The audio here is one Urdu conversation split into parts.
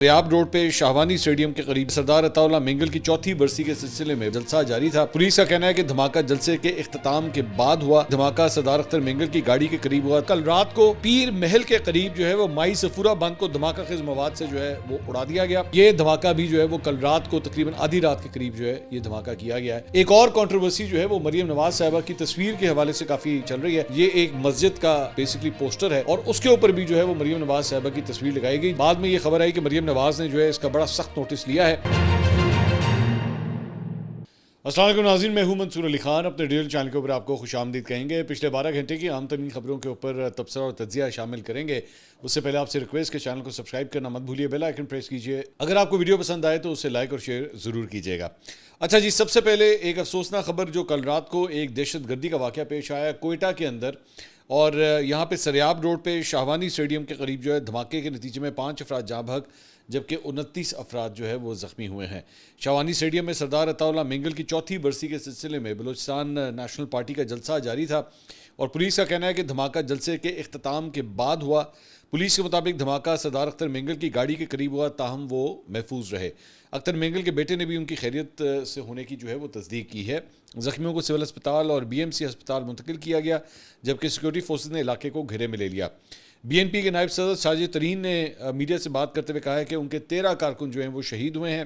ریاب روڈ پہ شاہوانی اسٹیڈیم کے قریب سردار عطا اللہ مینگل کی چوتھی برسی کے سلسلے میں جلسہ جاری تھا۔ پولیس کا کہنا ہے کہ دھماکہ جلسے کے اختتام کے بعد ہوا۔ دھماکہ سردار اختر مینگل کی گاڑی کے قریب ہوا۔ کل رات کو پیر محل کے قریب جو ہے وہ مائی سفورہ بند کو دھماکہ خیز مواد سے جو ہے وہ اڑا دیا گیا۔ یہ دھماکہ بھی جو ہے وہ کل رات کو تقریباً آدھی رات کے قریب جو ہے یہ دھماکہ کیا گیا ہے۔ ایک اور کنٹروورسی جو ہے وہ مریم نواز صاحبہ کی تصویر کے حوالے سے کافی چل رہی ہے۔ یہ ایک مسجد کا بیسیکلی پوسٹر ہے اور اس کے اوپر بھی جو ہے وہ مریم نواز صاحبہ کی تصویر لگائی گئی۔ بعد میں یہ خبر آئی کہ مریم نواز نے جو ہے اس کا بڑا سخت نوٹس لیا ہے۔ السلام علیکم ناظرین، میں ہوں منصور علی خان، اپنے ڈیل چینل کے اوپر آپ کو خوش آمدید کہیں گے۔ پچھلے 12 گھنٹے کی اہم ترین خبروں کے اوپر تبصرہ اور تجزیہ شامل کریں گے۔ اس سے پہلے آپ سے ریکویسٹ کہ چینل کو سبسکرائب کرنا مت بھولیے، بیل آئیکن پریس کیجیے۔ اگر آپ کو ویڈیو پسند آئے تو اسے لائک اور شیئر ضرور کیجیے گا۔ اچھا جی، سب سے پہلے ایک افسوسناک خبر جو کل رات کو ایک دہشت گردی کا واقعہ پیش آیا کوئٹہ کے اندر، اور یہاں پہ سریاب روڈ پہ شاہوانی اسٹیڈیم کے قریب جو ہے دھماکے کے نتیجے میں 5 افراد جاں بحق جبکہ 29 افراد جو ہے وہ زخمی ہوئے ہیں۔ شاہوانی اسٹیڈیم میں سردار عطا اللہ مینگل کی چوتھی برسی کے سلسلے میں بلوچستان نیشنل پارٹی کا جلسہ جاری تھا اور پولیس کا کہنا ہے کہ دھماکہ جلسے کے اختتام کے بعد ہوا۔ پولیس کے مطابق دھماکہ سردار اختر مینگل کی گاڑی کے قریب ہوا، تاہم وہ محفوظ رہے۔ اختر مینگل کے بیٹے نے بھی ان کی خیریت سے ہونے کی جو ہے وہ تصدیق کی ہے۔ زخمیوں کو سول اسپتال اور بی ایم سی ہسپتال منتقل کیا گیا جبکہ سیکورٹی فورسز نے علاقے کو گھیرے میں لے لیا۔ بی این پی کے نائب صدر ساجد ترین نے میڈیا سے بات کرتے ہوئے کہا ہے کہ ان کے 13 کارکن جو ہیں وہ شہید ہوئے ہیں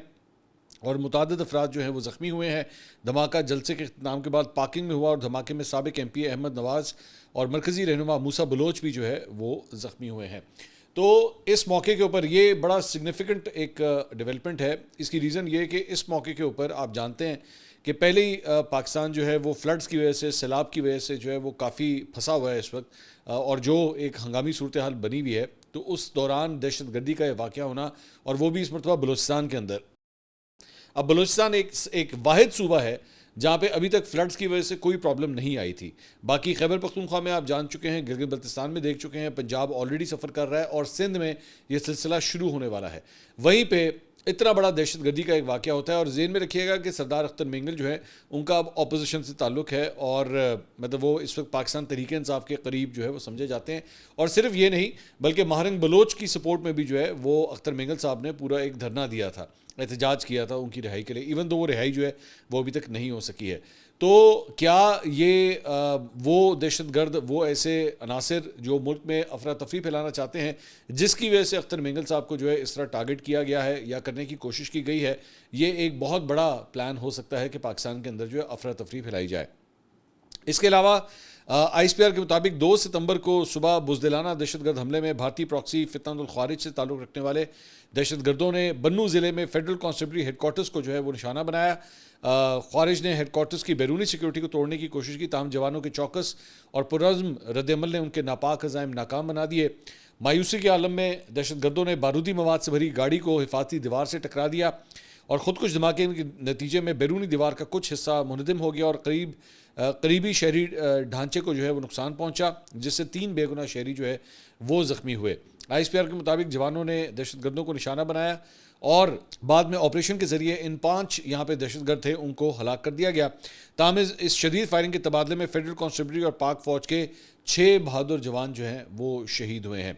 اور متعدد افراد جو ہیں وہ زخمی ہوئے ہیں۔ دھماکہ جلسے کے اختتام کے بعد پارکنگ میں ہوا اور دھماکے میں سابق ایم پی احمد نواز اور مرکزی رہنما موسیٰ بلوچ بھی جو ہے وہ زخمی ہوئے ہیں۔ تو اس موقع کے اوپر یہ بڑا سگنیفیکنٹ ایک ڈیولپمنٹ ہے۔ اس کی ریزن یہ کہ اس موقع کے اوپر آپ جانتے ہیں کہ پہلے ہی پاکستان جو ہے وہ فلڈز کی وجہ سے، سیلاب کی وجہ سے جو ہے وہ کافی پھنسا ہوا ہے اس وقت، اور جو ایک ہنگامی صورتحال بنی ہوئی ہے، تو اس دوران دہشت گردی کا یہ واقعہ ہونا، اور وہ بھی اس مرتبہ بلوچستان کے اندر۔ اب بلوچستان ایک واحد صوبہ ہے جہاں پہ ابھی تک فلڈز کی وجہ سے کوئی پرابلم نہیں آئی تھی۔ باقی خیبر پختونخوا میں آپ جان چکے ہیں، گلگت بلتستان میں دیکھ چکے ہیں، پنجاب آلریڈی سفر کر رہا ہے اور سندھ میں یہ سلسلہ شروع ہونے والا ہے۔ وہیں پہ اتنا بڑا دہشت گردی کا ایک واقعہ ہوتا ہے، اور ذہن میں رکھیے گا کہ سردار اختر مینگل جو ہے ان کا اب اپوزیشن سے تعلق ہے، اور مطلب وہ اس وقت پاکستان تحریک انصاف کے قریب جو ہے وہ سمجھے جاتے ہیں۔ اور صرف یہ نہیں بلکہ مہرنگ بلوچ کی سپورٹ میں بھی جو ہے وہ اختر مینگل صاحب نے پورا ایک دھرنا دیا تھا، احتجاج کیا تھا ان کی رہائی کے لیے، ایون دو وہ رہائی جو ہے وہ ابھی تک نہیں ہو سکی ہے۔ تو کیا یہ وہ دہشت گرد، وہ ایسے عناصر جو ملک میں افراتفری پھیلانا چاہتے ہیں، جس کی وجہ سے اختر مینگل صاحب کو جو ہے اس طرح ٹارگٹ کیا گیا ہے یا کرنے کی کوشش کی گئی ہے، یہ ایک بہت بڑا پلان ہو سکتا ہے کہ پاکستان کے اندر جو ہے افراتفری پھیلائی جائے۔ اس کے علاوہ آئی ایس پی آر کے مطابق 2 ستمبر کو صبح بزدلانہ دہشت گرد حملے میں بھارتی پراکسی فتنہ الخوارج سے تعلق رکھنے والے دہشت گردوں نے بنو ضلع میں فیڈرل کانسٹیبلری ہیڈ کوارٹرز کو جو ہے وہ نشانہ بنایا۔ خوارج نے ہیڈ کوارٹرز کی بیرونی سیکیورٹی کو توڑنے کی کوشش کی، تاہم جوانوں کے چوکس اور پرعزم رد عمل نے ان کے ناپاک عزائم ناکام بنا دیے۔ مایوسی کے عالم میں دہشت گردوں نے بارودی مواد سے بھری گاڑی کو حفاظتی دیوار سے ٹکرا دیا اور خودکش دھماکے کے نتیجے میں بیرونی دیوار کا کچھ حصہ منہدم ہو گیا اور قریبی شہری ڈھانچے کو جو ہے وہ نقصان پہنچا، جس سے 3 بے گناہ شہری جو ہے وہ زخمی ہوئے۔ آئی ایس پی آر کے مطابق جوانوں نے دہشت گردوں کو نشانہ بنایا اور بعد میں آپریشن کے ذریعے ان 5 یہاں پہ دہشت گرد تھے ان کو ہلاک کر دیا گیا۔ تاہم اس شدید فائرنگ کے تبادلے میں فیڈرل کانسٹیبلری اور پاک فوج کے 6 بہادر جوان جو ہیں وہ شہید ہوئے ہیں۔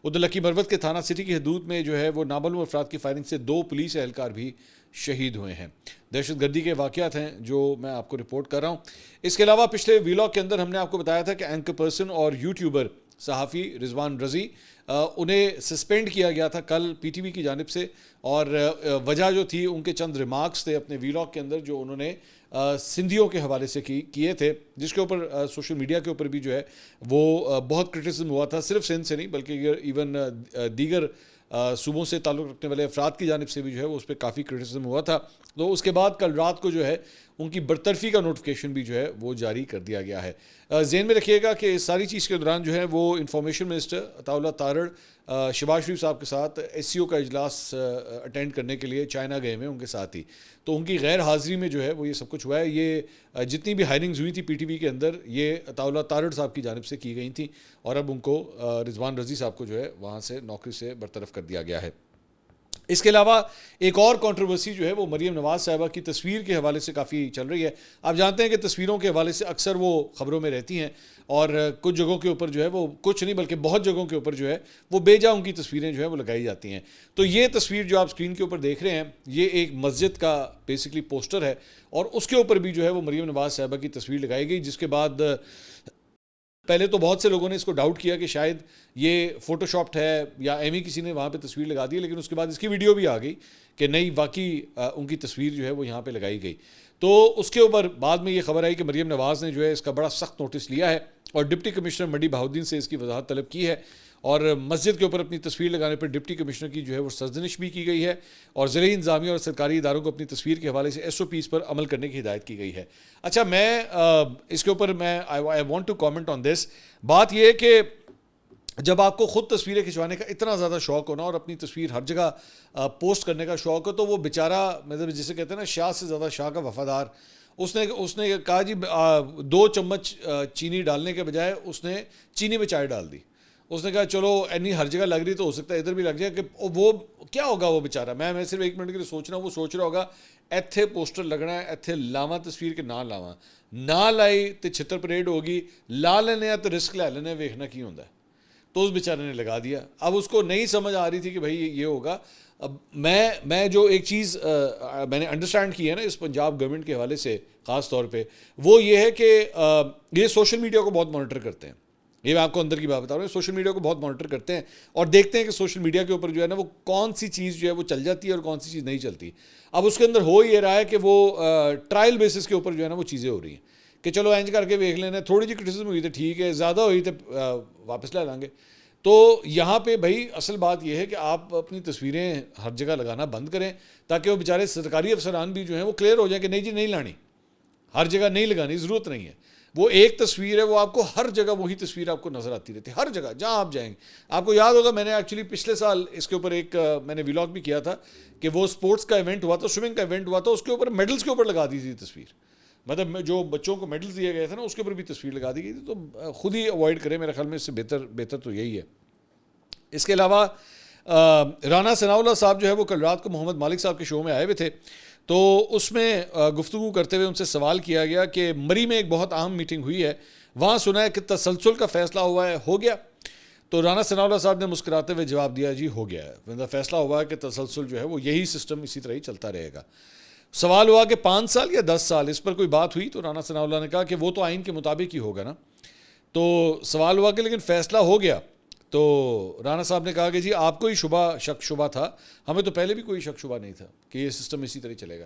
ادھر لکی مروت کے تھانہ سٹی کی حدود میں جو ہے وہ نامعلوم افراد کی فائرنگ سے 2 پولیس اہلکار بھی شہید ہوئے ہیں۔ دہشت گردی کے واقعات ہیں جو میں آپ کو رپورٹ کر رہا ہوں۔ اس کے علاوہ پچھلے ویلاگ کے اندر ہم نے آپ کو بتایا تھا کہ اینکر پرسن اور یوٹیوبر صحافی رضوان رضی، انہیں سسپینڈ کیا گیا تھا کل پی ٹی وی کی جانب سے، اور وجہ جو تھی ان کے چند ریمارکس تھے اپنے ویلاگ کے اندر جو انہوں نے سندھیوں کے حوالے سے کیے تھے، جس کے اوپر سوشل میڈیا کے اوپر بھی جو ہے وہ بہت کرٹیسزم ہوا تھا، صرف سندھ سے نہیں بلکہ ایون دیگر صوبوں سے تعلق رکھنے والے افراد کی جانب سے بھی جو ہے وہ اس پہ کافی کرٹیسزم ہوا تھا۔ تو اس کے بعد کل رات کو جو ہے ان کی برطرفی کا نوٹیفیکیشن بھی جو ہے وہ جاری کر دیا گیا ہے۔ ذہن میں رکھیے گا کہ اس ساری چیز کے دوران جو ہے وہ انفارمیشن منسٹر عطا اللہ تارڑ شہباز شریف صاحب کے ساتھ ایس سی او کا اجلاس اٹینڈ کرنے کے لیے چائنا گئے ہوئے ان کے ساتھ ہی، تو ان کی غیر حاضری میں جو ہے وہ یہ سب کچھ ہوا ہے۔ یہ جتنی بھی ہائرنگز ہوئی تھی پی ٹی وی کے اندر یہ عطا اللہ تارڑ صاحب کی جانب سے کی گئی تھیں، اور اب ان کو رضوان رضی صاحب کو جو ہے وہاں سے نوکری سے برطرف کر دیا گیا ہے۔ اس کے علاوہ ایک اور کنٹروورسی جو ہے وہ مریم نواز صاحبہ کی تصویر کے حوالے سے کافی چل رہی ہے. آپ جانتے ہیں کہ تصویروں کے حوالے سے اکثر وہ خبروں میں رہتی ہیں اور کچھ جگہوں کے اوپر جو ہے وہ کچھ نہیں بلکہ بہت جگہوں کے اوپر جو ہے وہ بے جا ان کی تصویریں جو ہے وہ لگائی جاتی ہیں. تو یہ تصویر جو آپ اسکرین کے اوپر دیکھ رہے ہیں یہ ایک مسجد کا بیسکلی پوسٹر ہے اور اس کے اوپر بھی جو ہے وہ مریم نواز صاحبہ کی تصویر لگائی گئی, جس کے بعد پہلے تو بہت سے لوگوں نے اس کو ڈاؤٹ کیا کہ شاید یہ فوٹو شاپڈ ہے یا ایویں کسی نے وہاں پہ تصویر لگا دی, لیکن اس کے بعد اس کی ویڈیو بھی آ گئی کہ نہیں واقعی ان کی تصویر جو ہے وہ یہاں پہ لگائی گئی. تو اس کے اوپر بعد میں یہ خبر آئی کہ مریم نواز نے جو ہے اس کا بڑا سخت نوٹس لیا ہے اور ڈپٹی کمشنر منڈی بہاؤالدین سے اس کی وضاحت طلب کی ہے اور مسجد کے اوپر اپنی تصویر لگانے پر ڈپٹی کمشنر کی جو ہے وہ سرزنش بھی کی گئی ہے اور ضلعی انتظامیہ اور سرکاری اداروں کو اپنی تصویر کے حوالے سے ایس او پیز پر عمل کرنے کی ہدایت کی گئی ہے. اچھا میں اس کے اوپر میں I want to comment on this. بات یہ ہے کہ جب آپ کو خود تصویریں کھنچوانے کا اتنا زیادہ شوق ہونا اور اپنی تصویر ہر جگہ پوسٹ کرنے کا شوق ہو تو وہ بیچارہ مطلب جسے کہتے ہیں نا شاہ سے زیادہ شاہ کا وفادار, اس نے کہا جی 2 چمچ چینی ڈالنے کے بجائے اس نے چینی میں چائے ڈال دی. اس نے کہا چلو اینی ہر جگہ لگ رہی تو ہو سکتا ہے ادھر بھی لگ جائے, کہ وہ کیا ہوگا وہ بیچارہ. میں صرف 1 منٹ کے لیے سوچ رہا ہوں وہ سوچ رہا ہوگا ایتھے پوسٹر لگنا ہے ایتھے لاواں تصویر کے نہ لائی تو چھتر پریڈ ہوگی, لا لینے تو رسک لے لینے ویکھنا کی ہوتا ہے. تو اس بیچارے نے لگا دیا. اب اس کو نہیں سمجھ آ رہی تھی کہ بھائی یہ ہوگا. اب میں جو ایک چیز میں نے انڈرسٹینڈ کی ہے نا اس پنجاب گورنمنٹ کے حوالے سے خاص طور پہ وہ یہ ہے کہ یہ سوشل میڈیا کو بہت مانیٹر کرتے ہیں. یہ میں آپ کو اندر کی بات بتا رہا ہوں, سوشل میڈیا کو بہت مانیٹر کرتے ہیں اور دیکھتے ہیں کہ سوشل میڈیا کے اوپر جو ہے نا وہ کون سی چیز جو ہے وہ چل جاتی ہے اور کون سی چیز نہیں چلتی. اب اس کے اندر ہو یہ رہا ہے کہ وہ ٹرائل بیسس کے اوپر جو ہے نا وہ چیزیں ہو رہی ہیں کہ چلو اینج کر کے دیکھ لینا, تھوڑی جی کرٹیسزم ہوئی تو ٹھیک ہے, زیادہ ہوئی تو واپس لے لیں گے. تو یہاں پہ بھائی اصل بات یہ ہے کہ آپ اپنی تصویریں ہر جگہ لگانا بند کریں تاکہ وہ بیچارے سرکاری افسران بھی جو ہیں وہ کلیئر ہو جائیں کہ نہیں جی نہیں لانی, ہر جگہ نہیں لگانی, ضرورت نہیں ہے. وہ ایک تصویر ہے وہ آپ کو ہر جگہ وہی تصویر آپ کو نظر آتی رہتی ہے ہر جگہ جہاں آپ جائیں گے. آپ کو یاد ہوگا میں نے ایکچولی پچھلے سال اس کے اوپر ایک میں نے ولاگ بھی کیا تھا کہ وہ اسپورٹس کا ایونٹ ہوا تھا, سوئمنگ کا ایونٹ ہوا تھا, اس کے اوپر میڈلس کے اوپر لگا دی تھی تصویر, مطلب جو بچوں کو میڈلس دیے گئے تھے نا اس کے اوپر بھی تصویر لگا دی گئی تھی. تو خود ہی اوائڈ کریں, میرے خیال میں اس سے بہتر تو یہی ہے. اس کے علاوہ رانا ثناء اللہ صاحب جو ہے وہ کل رات کو محمد مالک صاحب کے شو میں آئے ہوئے تھے, تو اس میں گفتگو کرتے ہوئے ان سے سوال کیا گیا کہ مری میں ایک بہت اہم میٹنگ ہوئی ہے, وہاں سنا ہے کہ تسلسل کا فیصلہ ہوا ہے, ہو گیا؟ تو رانا ثناء اللہ صاحب نے مسکراتے ہوئے جواب دیا جی ہو گیا ہے, فیصلہ ہوا ہے کہ تسلسل جو ہے وہ یہی سسٹم اسی طرح ہی چلتا رہے گا. سوال ہوا کہ 5 سال یا 10 سال اس پر کوئی بات ہوئی, تو رانا ثناء اللہ نے کہا کہ وہ تو آئین کے مطابق ہی ہوگا نا. تو سوال ہوا کہ لیکن فیصلہ ہو گیا, تو رانا صاحب نے کہا کہ جی آپ کو ہی شک شبہ تھا, ہمیں تو پہلے بھی کوئی شک شبہ نہیں تھا کہ یہ سسٹم اسی طرح چلے گا.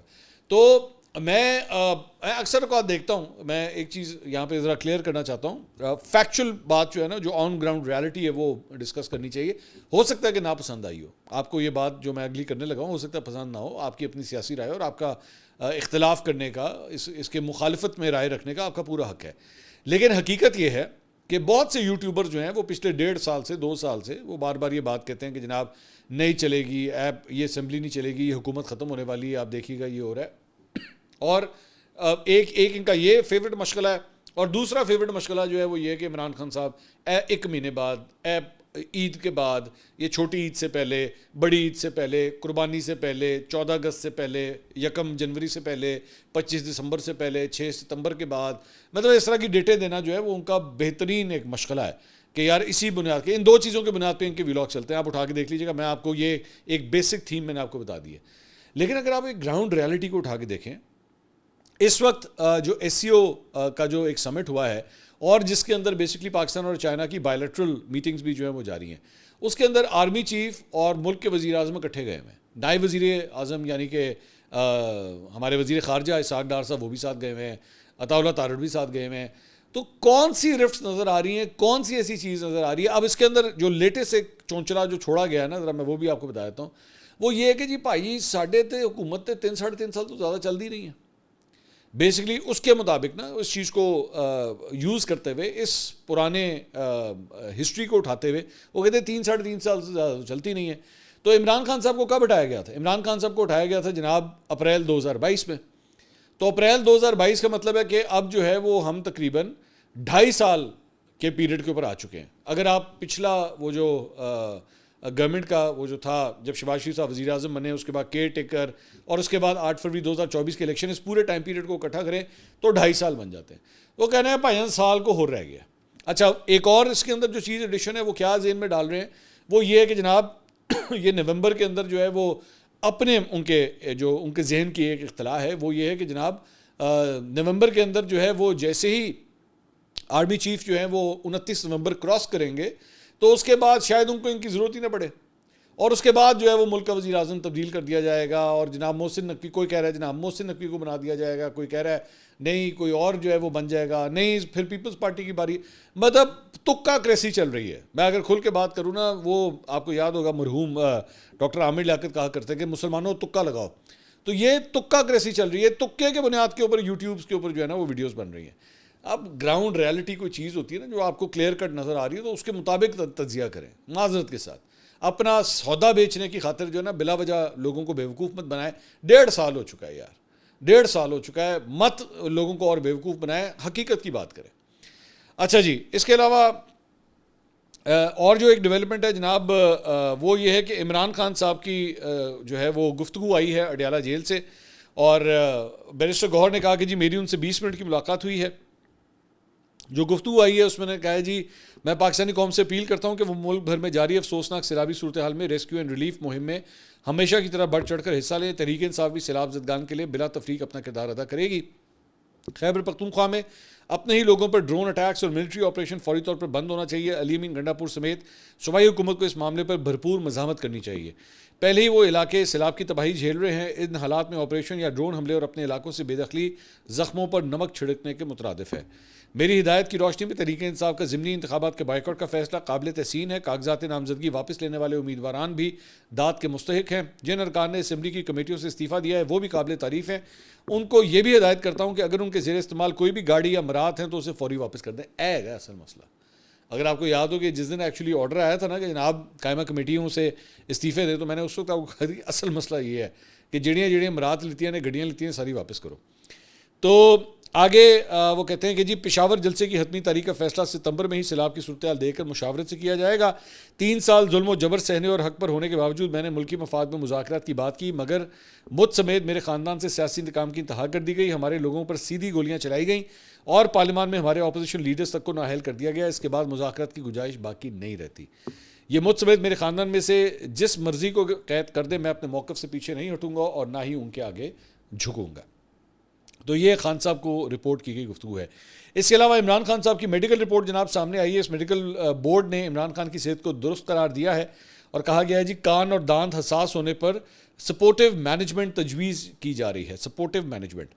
تو میں اکثر اوقات دیکھتا ہوں, میں ایک چیز یہاں پہ ذرا کلیئر کرنا چاہتا ہوں, فیکچوئل بات جو ہے نا جو آن گراؤنڈ ریالٹی ہے وہ ڈسکس کرنی چاہیے. ہو سکتا ہے کہ ناپسند آئی ہو آپ کو یہ بات جو میں اگلی کرنے لگا ہوں, ہو سکتا ہے پسند نہ ہو, آپ کی اپنی سیاسی رائے اور آپ کا اختلاف کرنے کا اس کے مخالفت میں رائے رکھنے کا آپ کا پورا حق ہے. لیکن حقیقت یہ ہے کہ بہت سے یوٹیوبر جو ہیں وہ پچھلے 1.5 سال سے 2 سال سے وہ بار بار یہ بات کہتے ہیں کہ جناب نہیں چلے گی ایپ, یہ اسمبلی نہیں چلے گی, یہ حکومت ختم ہونے والی ہے, آپ دیکھیے گا یہ ہو رہا ہے. اور ایک ان کا یہ فیوریٹ مشغلہ ہے, اور دوسرا فیوریٹ مشغلہ جو ہے وہ یہ ہے کہ عمران خان صاحب 1 مہینے بعد عید کے بعد, یہ چھوٹی عید سے پہلے, بڑی عید سے پہلے, قربانی سے پہلے, 14 اگست سے پہلے, 1 جنوری سے پہلے, 25 دسمبر سے پہلے, 6 ستمبر کے بعد, مطلب اس طرح کی ڈیٹیں دینا جو ہے وہ ان کا بہترین ایک مشغلہ ہے کہ یار اسی بنیاد کے ان 2 چیزوں کے بنیاد پہ ان کے ولاگ چلتے ہیں. آپ اٹھا کے دیکھ لیجیے گا, میں آپ کو یہ ایک بیسک تھیم میں نے آپ کو بتا دی ہے. لیکن اگر آپ ایک گراؤنڈ ریالٹی کو اٹھا کے دیکھیں, اس وقت جو ایس سی او کا جو ایک سمٹ ہوا ہے اور جس کے اندر بیسکلی پاکستان اور چائنا کی بائیلیٹرل میٹنگز بھی جو ہیں وہ جاری ہیں, اس کے اندر آرمی چیف اور ملک کے وزیر اعظم اکٹھے گئے ہوئے ہیں. نائب وزیر اعظم یعنی کہ ہمارے وزیر خارجہ اسحاق ڈار صاحب وہ بھی ساتھ گئے ہوئے ہیں, عطا اللہ تارڑ بھی ساتھ گئے ہوئے ہیں. تو کون سی رفٹس نظر آ رہی ہیں, کون سی ایسی چیز نظر آ رہی ہے؟ اب اس کے اندر جو لیٹسٹ ایک چونچلا جو چھوڑا گیا ہے نا, ذرا میں وہ بھی آپ کو بتا دیتا ہوں. وہ یہ ہے کہ جی بھائی ساڈے تے حکومت تے 3-3.5 سال تو زیادہ چل دی نہیں ہے. بیسکلی اس کے مطابق نا اس چیز کو یوز کرتے ہوئے, اس پرانے ہسٹری کو اٹھاتے ہوئے وہ کہتے ہیں 3-3.5 سال سے زیادہ چلتی نہیں ہے. تو عمران خان صاحب کو کب اٹھایا گیا تھا؟ عمران خان صاحب کو اٹھایا گیا تھا جناب اپریل 2022 میں. تو اپریل 2022 کا مطلب ہے کہ اب جو ہے وہ ہم تقریباً 2.5 سال کے پیریڈ کے اوپر آ چکے ہیں. اگر آپ پچھلا وہ جو گورنمنٹ کا وہ جو تھا جب شہباز شریف صاحب وزیر اعظم بنے, اس کے بعد کیئر ٹیکر, اور اس کے بعد 8 فروری 2024 کے الیکشن, اس پورے ٹائم پیریڈ کو اکٹھا کریں تو 2.5 سال بن جاتے ہیں. وہ کہنا ہے بھائی سال کو ہو رہ گیا. اچھا ایک اور اس کے اندر جو چیز ایڈیشن ہے وہ کیا ذہن میں ڈال رہے ہیں, وہ یہ ہے کہ جناب یہ نومبر کے اندر جو ہے وہ اپنے ان کے ذہن کی ایک اختلاف ہے, وہ یہ ہے کہ جناب نومبر کے اندر جو ہے وہ جیسے ہی آرمی چیف جو ہیں وہ 29 نومبر کراس کریں گے تو اس کے بعد شاید ان کو ان کی ضرورت ہی نہ پڑے, اور اس کے بعد جو ہے وہ ملک کا وزیر اعظم تبدیل کر دیا جائے گا, اور جناب محسن نقوی, کوئی کہہ رہا ہے جناب محسن نقوی کو بنا دیا جائے گا, کوئی کہہ رہا ہے نہیں کوئی اور جو ہے وہ بن جائے گا, نہیں پھر پیپلز پارٹی کی باری. مطلب تکا کریسی چل رہی ہے. میں اگر کھل کے بات کروں نا, وہ آپ کو یاد ہوگا مرحوم ڈاکٹر عامر لیاقت کہا کرتے کہ مسلمانوں تکا لگاؤ, تو یہ تکا کریسی چل رہی ہے. تکے کے بنیاد کے اوپر یوٹیوبس کے اوپر جو ہے نا وہ ویڈیوز بن رہی ہیں. اب گراؤنڈ ریالٹی کوئی چیز ہوتی ہے نا جو آپ کو کلیئر کٹ نظر آ رہی ہے, تو اس کے مطابق تجزیہ کریں معذرت کے ساتھ. اپنا سودا بیچنے کی خاطر جو ہے نا بلا وجہ لوگوں کو بیوقوف مت بنائے. 1.5 سال ہو چکا ہے یار, 1.5 سال ہو چکا ہے, مت لوگوں کو اور بیوقوف بنائے, حقیقت کی بات کریں. اچھا جی, اس کے علاوہ اور جو ایک ڈیولپمنٹ ہے جناب وہ یہ ہے کہ عمران خان صاحب کی جو ہے وہ گفتگو آئی ہے اڈیالہ جیل سے, اور بیرسٹر گوہر نے کہا کہ جی میری ان سے 20 منٹ کی ملاقات ہوئی ہے. جو گفتگو آئی ہے اس میں نے کہا ہے جی میں پاکستانی قوم سے اپیل کرتا ہوں کہ وہ ملک بھر میں جاری افسوسناک سیلابی صورتحال میں ریسکیو اینڈ ریلیف مہم میں ہمیشہ کی طرح بڑھ چڑھ کر حصہ لیں. تحریک انصاف بھی سیلاب زدگان کے لیے بلا تفریق اپنا کردار ادا کرے گی. خیبر پختونخوا میں اپنے ہی لوگوں پر ڈرون اٹیکس اور ملٹری آپریشن فوری طور پر بند ہونا چاہیے. علی امین گنڈا پور سمیت صوبائی حکومت کو اس معاملے پر بھرپور مزاحمت کرنی چاہیے. پہلے ہی وہ علاقے سیلاب کی تباہی جھیل رہے ہیں. ان حالات میں آپریشن یا ڈرون حملے اور اپنے علاقوں سے بے دخلی زخموں پر نمک چھڑکنے کے مترادف ہے. میری ہدایت کی روشنی میں تحریک انصاف کا ضمنی انتخابات کے بائیکاٹ کا فیصلہ قابل تحسین ہے. کاغذات نامزدگی واپس لینے والے امیدواران بھی داد کے مستحق ہیں. جن ارکان نے اسمبلی کی کمیٹیوں سے استعفیٰ دیا ہے وہ بھی قابل تعریف ہیں. ان کو یہ بھی ہدایت کرتا ہوں کہ اگر ان کے زیر استعمال کوئی بھی گاڑی یا مرات ہیں تو اسے فوری واپس کر دیں. ہے اصل مسئلہ. اگر آپ کو یاد ہو کہ جس دن ایکچولی آرڈر آیا تھا نا کہ جناب قائمہ کمیٹیوں سے استعفے دیں, تو میں نے اس وقت آپ کو کہا کہ اصل مسئلہ یہ ہے کہ جڑیاں مرات لیتی ہیں, گڈیاں لیتی ہیں, ساری واپس کرو. تو آگے وہ کہتے ہیں کہ جی پشاور جلسے کی حتمی تاریخ کا فیصلہ ستمبر میں ہی سیلاب کی صورتحال دیکھ کر مشاورت سے کیا جائے گا. 3 سال ظلم و جبر سہنے اور حق پر ہونے کے باوجود میں نے ملکی مفاد میں مذاکرات کی بات کی, مگر مجھ سمیت میرے خاندان سے سیاسی انتقام کی انتہا کر دی گئی. ہمارے لوگوں پر سیدھی گولیاں چلائی گئیں اور پارلیمان میں ہمارے اپوزیشن لیڈرز تک کو نااہل کر دیا گیا. اس کے بعد مذاکرات کی گنجائش باقی نہیں رہتی. یہ مجھ سمیت میرے خاندان میں سے جس مرضی کو قید کر دے, میں اپنے موقف سے پیچھے نہیں ہٹوں گا اور نہ ہی ان کے آگے جھکوں گا. تو یہ خان صاحب کو رپورٹ کی گئی گفتگو ہے. اس کے علاوہ عمران خان صاحب کی میڈیکل رپورٹ جناب سامنے آئی ہے. اس میڈیکل بورڈ نے عمران خان کی صحت کو درست قرار دیا ہے اور کہا گیا ہے جی کان اور دانت حساس ہونے پر سپورٹیو مینجمنٹ تجویز کی جا رہی ہے. سپورٹیو مینجمنٹ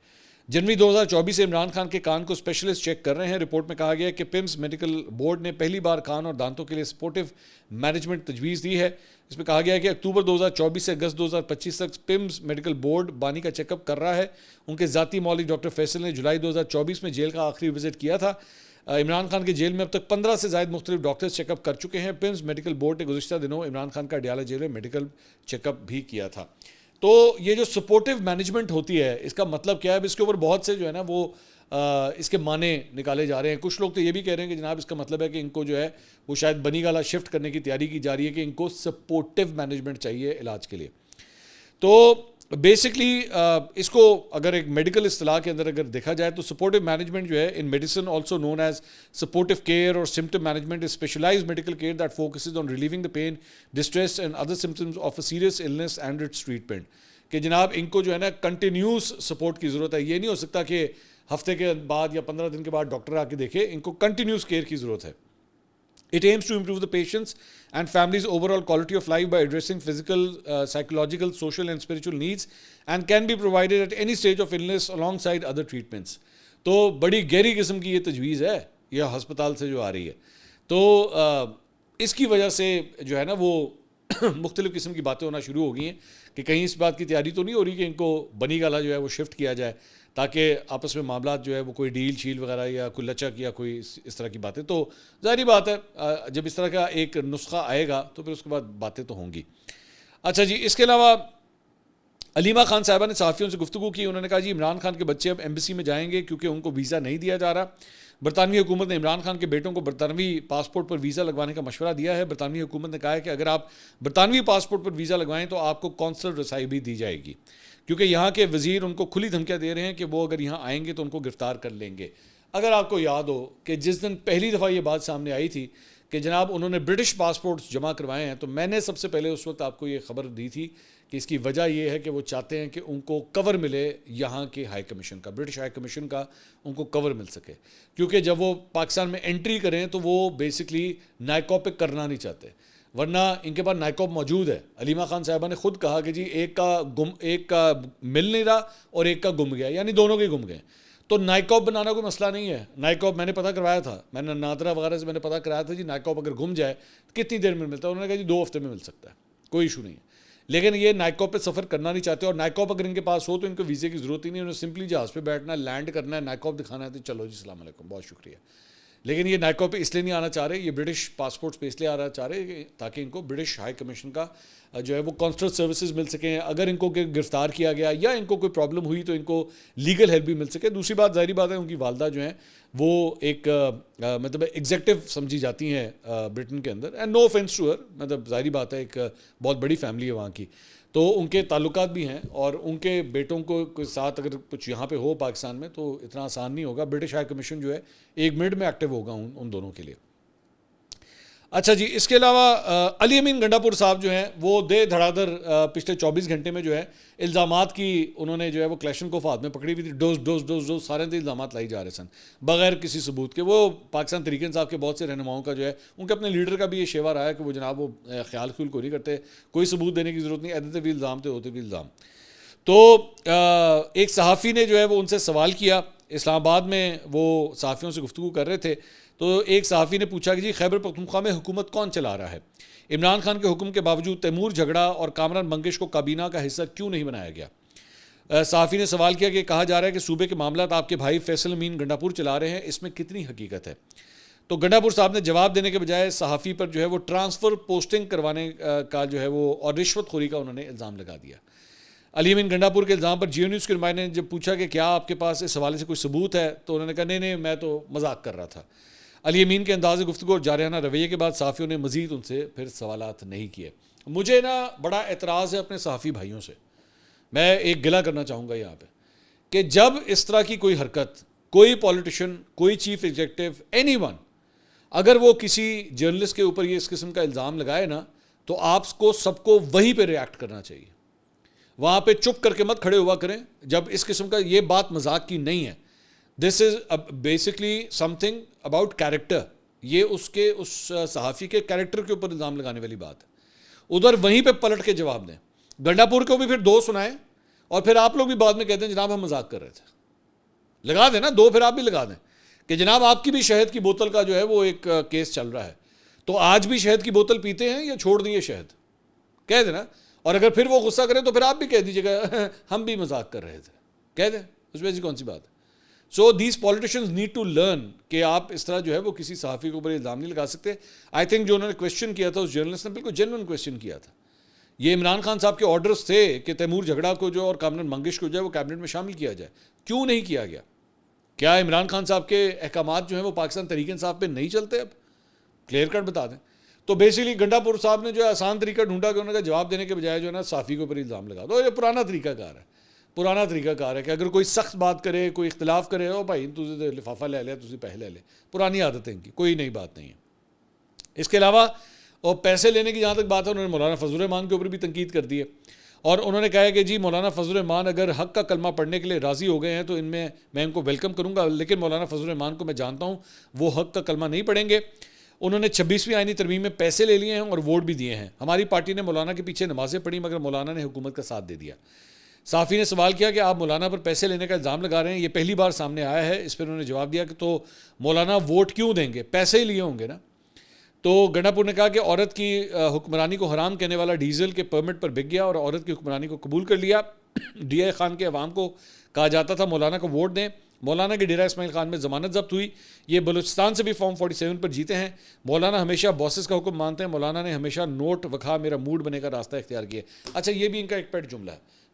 جنوری 2024 سے عمران خان کے کان کو اسپیشلسٹ چیک کر رہے ہیں. رپورٹ میں کہا گیا ہے کہ پمس میڈیکل بورڈ نے پہلی بار کان اور دانتوں کے لیے سپورٹیو مینجمنٹ تجویز دی ہے. اس میں کہا گیا ہے کہ اکتوبر 2024 سے اگست 2025 تک پمس میڈیکل بورڈ بانی کا چیک اپ کر رہا ہے. ان کے ذاتی مولوی ڈاکٹر فیصل نے جولائی 2024 میں جیل کا آخری وزٹ کیا تھا. عمران خان کے جیل میں اب تک 15 سے زائد مختلف ڈاکٹرز چیک اپ کر چکے ہیں. پمس میڈیکل بورڈ نے گزشتہ دنوں عمران خان کا اڈیالہ جیل میں میڈیکل چیک اپ بھی کیا تھا. تو یہ جو سپورٹیو مینجمنٹ ہوتی ہے اس کا مطلب کیا ہے؟ اب اس کے اوپر بہت سے جو ہے نا وہ اس کے معنی نکالے جا رہے ہیں. کچھ لوگ تو یہ بھی کہہ رہے ہیں کہ جناب اس کا مطلب ہے کہ ان کو جو ہے وہ شاید بنی گالا شفٹ کرنے کی تیاری کی جا رہی ہے کہ ان کو سپورٹیو مینجمنٹ چاہیے علاج کے لیے. تو بیسکلی اس کو اگر ایک میڈیکل اصطلاح کے اندر اگر دیکھا جائے تو سپورٹیو مینجمنٹ جو ہے in medicine also known as supportive care اور symptom management is specialized medical care that focuses on relieving the pain distress and other symptoms of a serious illness and its treatment. کہ جناب ان کو جو ہے نا کنٹینیوس سپورٹ کی ضرورت ہے. یہ نہیں ہو سکتا کہ ہفتے کے بعد یا 15 دن کے بعد ڈاکٹر آ کے دیکھے. ان کو کنٹینیوس کیئر کی ضرورت ہے. It aims to improve the patients and families' overall quality of life by addressing physical, psychological, social and spiritual needs and can be provided at any stage of illness alongside other treatments. تو بڑی گہری قسم کی یہ تجویز ہے یہ ہسپتال سے جو آ رہی ہے. تو اس کی وجہ سے جو ہے نا وہ مختلف قسم کی باتیں ہونا شروع ہو گئی ہیں کہ کہیں اس بات کی تیاری تو نہیں ہو رہی کہ ان کو بنی گالا جو ہے وہ شفٹ کیا جائے تاکہ آپس میں معاملات جو ہے وہ کوئی ڈیل شیل وغیرہ یا کوئی لچک یا کوئی اس طرح کی باتیں. تو ظاہری بات ہے جب اس طرح کا ایک نسخہ آئے گا تو پھر اس کے بعد باتیں تو ہوں گی. اچھا جی, اس کے علاوہ علیمہ خان صاحبہ نے صحافیوں سے گفتگو کی. انہوں نے کہا جی عمران خان کے بچے اب ایمبیسی میں جائیں گے کیونکہ ان کو ویزا نہیں دیا جا رہا. برطانوی حکومت نے عمران خان کے بیٹوں کو برطانوی پاسپورٹ پر ویزا لگوانے کا مشورہ دیا ہے. برطانوی حکومت نے کہا ہے کہ اگر آپ برطانوی پاسپورٹ پر ویزا لگوائیں تو آپ کو کونسلر رسائی بھی دی جائے گی, کیونکہ یہاں کے وزیر ان کو کھلی دھمکیاں دے رہے ہیں کہ وہ اگر یہاں آئیں گے تو ان کو گرفتار کر لیں گے. اگر آپ کو یاد ہو کہ جس دن پہلی دفعہ یہ بات سامنے آئی تھی کہ جناب انہوں نے برٹش پاسپورٹس جمع کروائے ہیں, تو میں نے سب سے پہلے اس وقت آپ کو یہ خبر دی تھی کہ اس کی وجہ یہ ہے کہ وہ چاہتے ہیں کہ ان کو کور ملے یہاں کے ہائی کمیشن کا, برٹش ہائی کمیشن کا ان کو کور مل سکے, کیونکہ جب وہ پاکستان میں انٹری کریں تو وہ بیسکلی نائکوب پہ کرنا نہیں چاہتے, ورنہ ان کے پاس نائکوب موجود ہے. علیمہ خان صاحبہ نے خود کہا کہ جی ایک کا مل نہیں رہا اور ایک کا گم گیا, یعنی دونوں کے گم گئے. تو نائکوب بنانا کوئی مسئلہ نہیں ہے. نائکوب میں نے پتہ کروایا تھا, میں نے نادرہ وغیرہ سے میں نے پتہ کرایا تھا جی نائکوب اگر گم جائے کتنی دیر میں ملتا ہے. انہوں نے کہا جی 2 ہفتے میں مل سکتا ہے, کوئی ایشو نہیں ہے. لیکن یہ نائکوب پہ سفر کرنا نہیں چاہتے, اور نائکوب اگر ان کے پاس ہو تو ان کو ویزے کی ضرورت ہی نہیں, انہیں سمپلی جہاز پہ بیٹھنا ہے, لینڈ کرنا ہے, نائکوب دکھانا ہے تو چلو جی السلام علیکم بہت شکریہ. لیکن یہ نائکوب پہ اس لیے نہیں آنا چاہ رہے, یہ برٹش پاسپورٹس پہ اس لیے آنا چاہ رہے تاکہ ان کو برٹش ہائی کمیشن کا جو ہے وہ کانسولر سروسز مل سکیں. اگر ان کو گرفتار کیا گیا یا ان کو کوئی پرابلم ہوئی تو ان کو لیگل ہیلپ بھی مل سکے. دوسری بات ظاہری بات ہے ان کی والدہ جو ہیں وہ ایک مطلب ایگزیکٹو سمجھی جاتی ہیں برٹن کے اندر, and no offence to her, مطلب ظاہری بات ہے ایک بہت بڑی فیملی ہے وہاں کی, تو ان کے تعلقات بھی ہیں, اور ان کے بیٹوں کو ساتھ اگر کچھ یہاں پہ ہو پاکستان میں تو اتنا آسان نہیں ہوگا. برٹش ہائی کمیشن جو ہے 1 منٹ میں ایکٹیو ہوگا ان دونوں کے لیے. اچھا جی, اس کے علاوہ علی امین گنڈاپور صاحب جو ہیں وہ دے دھڑا دھڑ پچھلے 24 گھنٹے میں جو ہے الزامات کی انہوں نے جو ہے وہ کلیشن کو ہاتھ میں پکڑی ہوئی تھی. ڈوز سارے الزامات لائی جا رہے سن بغیر کسی ثبوت کے. وہ پاکستان تحریک انصاف کے بہت سے رہنماؤں کا جو ہے ان کے اپنے لیڈر کا بھی یہ شیوا رہا ہے کہ وہ جناب وہ خیال کو نہیں کرتے, کوئی ثبوت دینے کی ضرورت نہیں, ایسے بھی الزام تھے ہوتے بھی الزام. تو ایک صحافی نے جو ہے وہ ان سے سوال کیا, اسلام آباد میں وہ صحافیوں سے گفتگو کر رہے تھے, تو ایک صحافی نے پوچھا کہ جی خیبر پختونخوا میں حکومت کون چلا رہا ہے؟ عمران خان کے حکم کے باوجود تیمور جھگڑا اور کامران منگش کو کابینہ کا حصہ کیوں نہیں بنایا گیا؟ صحافی نے سوال کیا کہ کہا جا رہا ہے کہ صوبے کے معاملات آپ کے بھائی فیصل امین گنڈاپور چلا رہے ہیں, اس میں کتنی حقیقت ہے؟ تو گنڈاپور صاحب نے جواب دینے کے بجائے صحافی پر جو ہے وہ ٹرانسفر پوسٹنگ کروانے کا جو ہے وہ اور رشوت خوری کا انہوں نے الزام لگا دیا. علی امین گنڈاپور کے الزام پر جیو نیوز کے نمائندے نے جب پوچھا کہ کیا آپ کے پاس اس حوالے سے کوئی ثبوت ہے تو انہوں نے کہا نہیں میں تو مذاق کر رہا تھا. علی امین کے انداز گفتگو اور جارحانہ رویے کے بعد صحافیوں نے مزید ان سے پھر سوالات نہیں کیے. مجھے بڑا اعتراض ہے اپنے صحافی بھائیوں سے, میں ایک گلہ کرنا چاہوں گا یہاں پہ کہ جب اس طرح کی کوئی حرکت کوئی پولیٹیشین, کوئی چیف ایگزیکٹو, اینی ون, اگر وہ کسی جرنلسٹ کے اوپر یہ اس قسم کا الزام لگائے نا تو آپ کو سب کو وہیں پہ ریئیکٹ کرنا چاہیے. وہاں پہ چپ کر کے مت کھڑے ہوا کریں جب اس قسم کا, یہ بات مذاق کی نہیں ہے. This is basically something about character, یہ اس صحافی کے کیریکٹر کے اوپر الزام لگانے والی بات ہے. ادھر وہیں پہ پلٹ کے جواب دیں. گنڈاپور کو بھی پھر 2 سنائیں اور پھر آپ لوگ بھی بعد میں کہتے ہیں جناب ہم مذاق کر رہے تھے. لگا دیں نا 2, پھر آپ بھی لگا دیں کہ جناب آپ کی بھی شہد کی بوتل کا جو ہے وہ ایک کیس چل رہا ہے, تو آج بھی شہد کی بوتل پیتے ہیں یا چھوڑ دیے شہد, کہہ دیں نا. اور اگر پھر وہ غصہ کریں تو پھر آپ بھی کہہ دیجیے گا ہم بھی مذاق کر رہے تھے, کہہ دیں, اس میں ایسی کون سی بات ہے. So these politicians need to learn کہ آپ اس طرح جو ہے وہ کسی صحافی کے اوپر الزام نہیں لگا سکتے. آئی تھنک جو انہوں نے کویشچن کیا تھا اس جرنلسٹ نے بالکل جینوئن کویشچن کیا تھا. یہ عمران خان صاحب کے آرڈرز تھے کہ تیمور جھگڑا کو جو اور کامران منگش کو جو ہے وہ کیبنٹ میں شامل کیا جائے, کیوں نہیں کیا گیا؟ کیا عمران خان صاحب کے احکامات جو ہیں وہ پاکستان تحریک انصاف پہ نہیں چلتے؟ اب کلیئر کٹ بتا دیں. تو بیسیکلی گنڈاپور صاحب نے جو ہے آسان طریقہ ڈھونڈا کہ انہوں نے جواب دینے کے بجائے جو ہے نا صحافی کے اوپر الزام لگا دو. یہ پرانا طریقہ کار ہے کہ اگر کوئی سخت بات کرے, کوئی اختلاف کرے, او بھائی تجھے لفافہ لے لیا, تجھے پیسے لے لے. پرانی عادت ہے ان کی, کوئی نئی بات نہیں ہے. اس کے علاوہ اور پیسے لینے کی جہاں تک بات ہے, انہوں نے مولانا فضل الرحمان کے اوپر بھی تنقید کر دی ہے, اور انہوں نے کہا ہے کہ جی مولانا فضل الرحمان اگر حق کا کلمہ پڑھنے کے لیے راضی ہو گئے ہیں تو میں ان کو ویلکم کروں گا, لیکن مولانا فضل الرحمان کو میں جانتا ہوں وہ حق کا کلمہ نہیں پڑھیں گے. انہوں نے 26ویں آئینی ترمیم میں پیسے لے لیے ہیں اور ووٹ بھی دیے ہیں. ہماری پارٹی نے مولانا کے پیچھے نمازیں پڑھی مگر مولانا نے حکومت کا ساتھ دے دیا. صحافی نے سوال کیا کہ آپ مولانا پر پیسے لینے کا الزام لگا رہے ہیں, یہ پہلی بار سامنے آیا ہے. اس پر انہوں نے جواب دیا کہ تو مولانا ووٹ کیوں دیں گے, پیسے ہی لیے ہوں گے نا. تو گنڈاپور نے کہا کہ عورت کی حکمرانی کو حرام کہنے والا ڈیزل کے پرمٹ پر بک گیا اور عورت کی حکمرانی کو قبول کر لیا. ڈی آئی خان کے عوام کو کہا جاتا تھا مولانا کو ووٹ دیں. مولانا کے ڈیرہ اسماعیل خان میں ضمانت ضبط ہوئی. یہ بلوچستان سے بھی فارم 47 پر جیتے ہیں. مولانا ہمیشہ باسز کا حکم مانتے ہیں. مولانا نے ہمیشہ نوٹ وکھا میرا موڈ بنے کا راستہ اختیار کیا. اچھا, یہ بھی ان کا ایک پیٹ جملہ ہے.